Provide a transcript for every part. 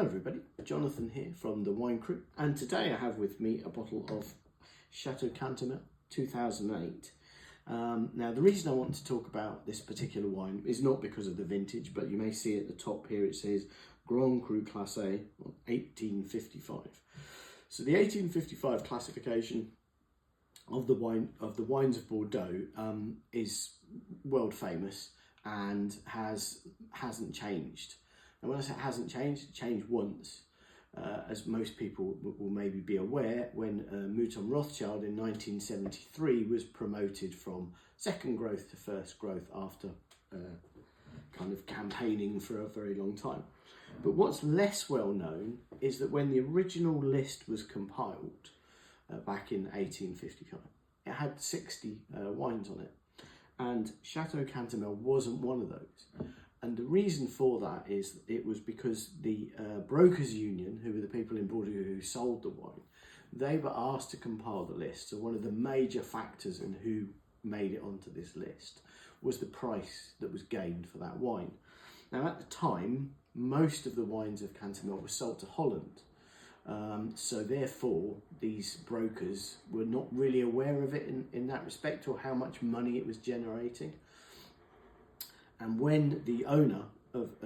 Hello everybody, Jonathan here from the Wine Crew, and today I have with me a bottle of Chateau Cantemerle 2008. Now the reason I want to talk about this particular wine is not because of the vintage, but you may see at the top here it says Grand Cru Classé 1855. So the 1855 classification of the wines of Bordeaux is world famous and hasn't changed. And when I say it hasn't changed, it changed once. As most people will maybe be aware, when Mouton Rothschild in 1973 was promoted from second growth to first growth after kind of campaigning for a very long time. But what's less well known is that when the original list was compiled back in 1855, it had 60 wines on it. And Chateau Cantemerle wasn't one of those. And the reason for that is it was because the Brokers Union, who were the people in Bordeaux who sold the wine, they were asked to compile the list. So one of the major factors in who made it onto this list was the price that was gained for that wine. Now at the time, most of the wines of Cantemerle were sold to Holland. So therefore, these brokers were not really aware of it in that respect, or how much money it was generating. And when the owner of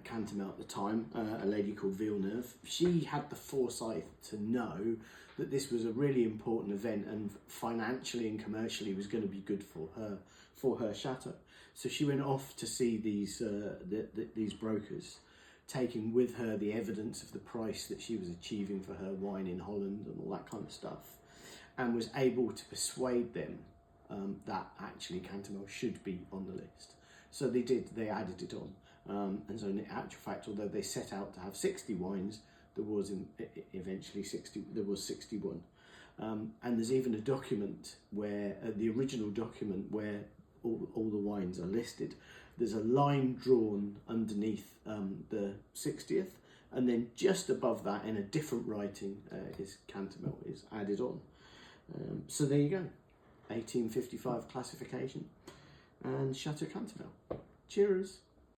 Cantemerle at the time, a lady called Villeneuve, she had the foresight to know that this was a really important event and financially and commercially was going to be good for her chateau. So she went off to see these brokers, taking with her the evidence of the price that she was achieving for her wine in Holland and all that kind of stuff, and was able to persuade them that actually Cantemerle should be on the list. So they did, they added it on. And so in actual fact, although they set out to have 60 wines, there was eventually 61. And there's even a document where, the original document where all the wines are listed, there's a line drawn underneath the 60th, and then just above that in a different writing is Cantemerle is added on. So there you go, 1855 classification and Chateau Cantemerle. Cheers.